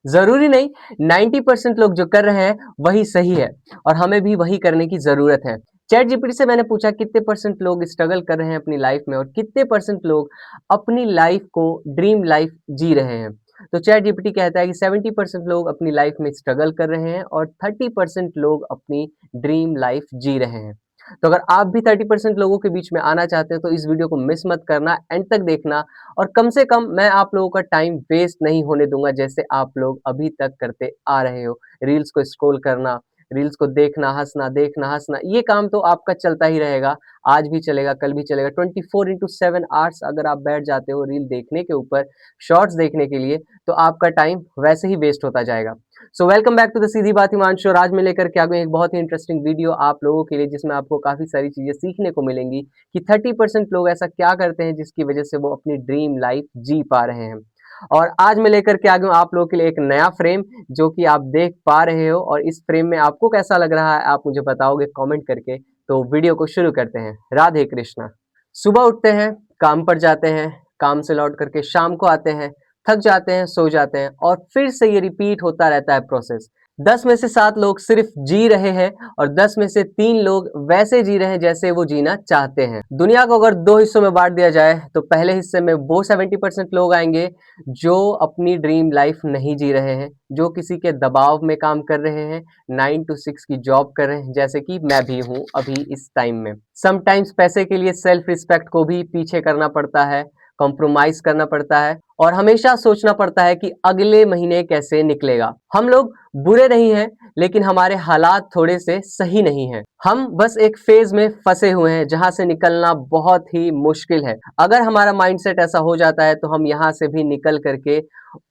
जरूरी नहीं 90% लोग जो कर रहे हैं वही सही है और हमें भी वही करने की जरूरत है। चैट जीपीटी से मैंने पूछा कितने परसेंट लोग स्ट्रगल कर रहे हैं अपनी लाइफ में और कितने परसेंट लोग अपनी लाइफ को ड्रीम लाइफ जी रहे हैं। तो चैट जीपीटी कहता है कि 70% लोग अपनी लाइफ में स्ट्रगल कर रहे हैं और 30% लोग अपनी ड्रीम लाइफ जी रहे हैं। तो अगर आप भी 30% लोगों के बीच में आना चाहते हैं तो इस वीडियो को मिस मत करना, एंड तक देखना। और कम से कम मैं आप लोगों का टाइम वेस्ट नहीं होने दूंगा जैसे आप लोग अभी तक करते आ रहे हो। रील्स को स्क्रॉल करना, रील्स को देखना हंसना, ये काम तो आपका चलता ही रहेगा। आज भी चलेगा, कल भी चलेगा। 24/7 आवर्स अगर आप बैठ जाते हो रील देखने के ऊपर, शॉर्ट्स देखने के लिए, तो आपका टाइम वैसे ही वेस्ट होता जाएगा। So welcome back to the Seedhi Baat Himanshu. और आज मैं लेकर के आ गया एक बहुत ही इंटरेस्टिंग वीडियो आप लोगों के लिए, जिसमें आपको काफी सारी चीजें सीखने को मिलेंगी कि 30% लोग ऐसा क्या करते हैं जिसकी वजह से वो अपनी ड्रीम लाइफ जी पा रहे हैं। और आज मैं लेकर के आ गया हूँ आप लोगों के लिए एक नया फ्रेम जो कि आप देख पा रहे हो, और इस फ्रेम में आपको कैसा लग रहा है आप मुझे बताओगे कमेंट करके। तो वीडियो को शुरू करते हैं। राधे कृष्णा। सुबह उठते हैं, काम पर जाते हैं, काम से लौट करके शाम को आते हैं, थक जाते हैं, सो जाते हैं, और फिर से ये रिपीट होता रहता है प्रोसेस। 10 में से 7 लोग सिर्फ जी रहे हैं और 10 में से 3 लोग वैसे जी रहे हैं जैसे वो जीना चाहते हैं। दुनिया को अगर 2 हिस्सों में बांट दिया जाए तो पहले हिस्से में वो 70% लोग आएंगे जो अपनी ड्रीम लाइफ नहीं जी रहे हैं, जो किसी के दबाव में काम कर रहे हैं, 9 to 6 की जॉब कर रहे हैं, जैसे कि मैं भी हूं अभी इस टाइम में। समटाइम्स पैसे के लिए सेल्फ रिस्पेक्ट को भी पीछे करना पड़ता है, कॉम्प्रोमाइज करना पड़ता है, और हमेशा सोचना पड़ता है कि अगले महीने कैसे निकलेगा। हम लोग बुरे नहीं हैं, लेकिन हमारे हालात थोड़े से सही नहीं हैं। हम बस एक फेज में फंसे हुए हैं जहां से निकलना बहुत ही मुश्किल है। अगर हमारा माइंडसेट ऐसा हो जाता है तो हम यहां से भी निकल करके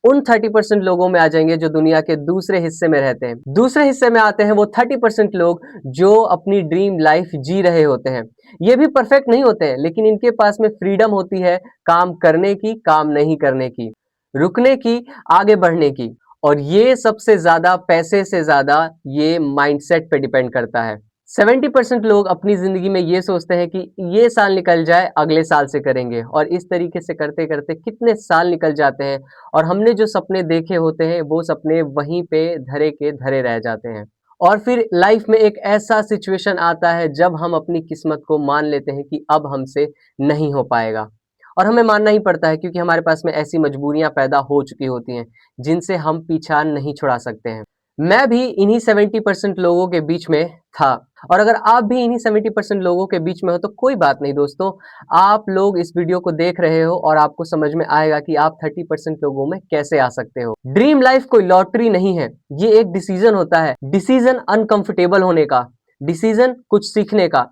उन 30% लोगों में आ जाएंगे जो दुनिया के दूसरे हिस्से में रहते हैं। दूसरे हिस्से में आते हैं वो 30% लोग जो अपनी ड्रीम लाइफ जी रहे होते हैं। ये भी परफेक्ट नहीं होते हैं, लेकिन इनके पास में फ्रीडम होती है काम करने की, काम नहीं करने की, रुकने की, आगे बढ़ने की। और ये सबसे ज्यादा, पैसे से ज्यादा, ये माइंडसेट पे डिपेंड करता है। 70% लोग अपनी जिंदगी में ये सोचते हैं कि ये साल निकल जाए, अगले साल से करेंगे, और इस तरीके से करते करते कितने साल निकल जाते हैं और हमने जो सपने देखे होते हैं वो सपने वहीं पे धरे के धरे रह जाते हैं। और फिर लाइफ में एक ऐसा सिचुएशन आता है जब हम अपनी किस्मत को मान लेते हैं कि अब हमसे नहीं हो पाएगा, और हमें मानना ही पड़ता है क्योंकि हमारे पास में ऐसी मजबूरियां पैदा हो चुकी होती हैं जिनसे हम पीछा नहीं छुड़ा सकते हैं। मैं भी इन्हीं 70% लोगों के बीच में था, और अगर आप भी इन्हीं 70% लोगों के बीच में हो तो कोई बात नहीं दोस्तों, आप लोग इस वीडियो को देख रहे हो और आपको समझ में आएगा कि आप 30% लोगों में कैसे आ सकते हो। ड्रीम लाइफ कोई लॉटरी नहीं है, ये एक डिसीजन होता है। डिसीजन अनकंफर्टेबल होने का, डिसीजन कुछ सीखने का,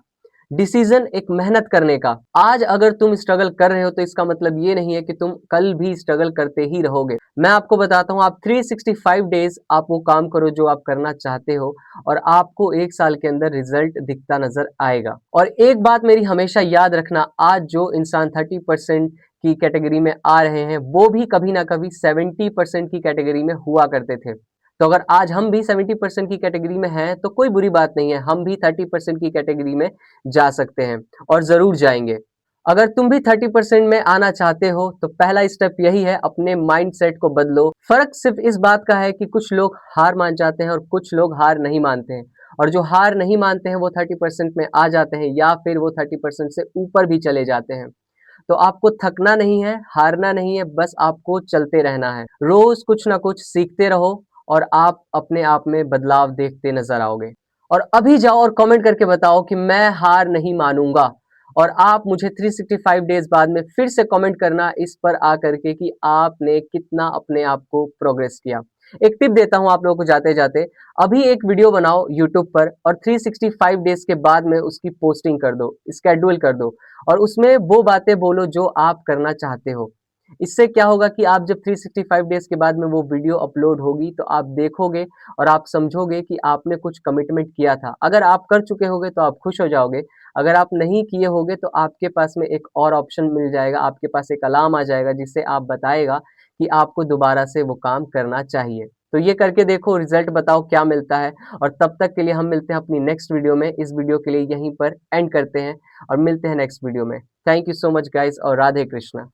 डिसीजन एक मेहनत करने का। आज अगर तुम स्ट्रगल कर रहे हो तो इसका मतलब ये नहीं है कि तुम कल भी स्ट्रगल करते ही रहोगे। मैं आपको बताता हूँ, आप 365 डेज आप वो काम करो जो आप करना चाहते हो, और आपको 1 साल के अंदर रिजल्ट दिखता नजर आएगा। और एक बात मेरी हमेशा याद रखना, आज जो इंसान 30% की कैटेगरी में आ रहे हैं वो भी कभी ना कभी 70% की कैटेगरी में हुआ करते थे। तो अगर आज हम भी 70% की कैटेगरी में हैं तो कोई बुरी बात नहीं है, हम भी 30% की कैटेगरी में जा सकते हैं, और जरूर जाएंगे। अगर तुम भी 30% में आना चाहते हो तो पहला स्टेप यही है, अपने माइंड सेट को बदलो। फर्क सिर्फ इस बात का है कि कुछ लोग हार मान जाते हैं और कुछ लोग हार नहीं मानते हैं, और जो हार नहीं मानते हैं वो 30% में आ जाते हैं या फिर वो 30% से ऊपर भी चले जाते हैं। तो आपको थकना नहीं है, हारना नहीं है, बस आपको चलते रहना है। रोज कुछ ना कुछ सीखते रहो और आप अपने आप में बदलाव देखते नजर आओगे। और अभी जाओ और कमेंट करके बताओ कि मैं हार नहीं मानूंगा, और आप मुझे 365 डेज बाद में फिर से कमेंट करना इस पर आकर के कि आपने कितना अपने आप को प्रोग्रेस किया। एक टिप देता हूं आप लोगों को जाते जाते, अभी एक वीडियो बनाओ यूट्यूब पर और 365 डेज के बाद में उसकी पोस्टिंग कर दो, स्केड्यूल कर दो, और उसमें वो बातें बोलो जो आप करना चाहते हो। इससे क्या होगा कि आप जब 365 डेज के बाद में वो वीडियो अपलोड होगी तो आप देखोगे और आप समझोगे कि आपने कुछ कमिटमेंट किया था। अगर आप कर चुके होगे तो आप खुश हो जाओगे, अगर आप नहीं किए होगे तो आपके पास में एक और ऑप्शन मिल जाएगा, आपके पास एक अलार्म आ जाएगा जिससे आप बताएगा कि आपको दोबारा से वो काम करना चाहिए। तो ये करके देखो, रिजल्ट बताओ क्या मिलता है। और तब तक के लिए हम मिलते हैं अपनी नेक्स्ट वीडियो में। इस वीडियो के लिए यहीं पर एंड करते हैं और मिलते हैं नेक्स्ट वीडियो में। Thank you so much guys, और राधे कृष्णा।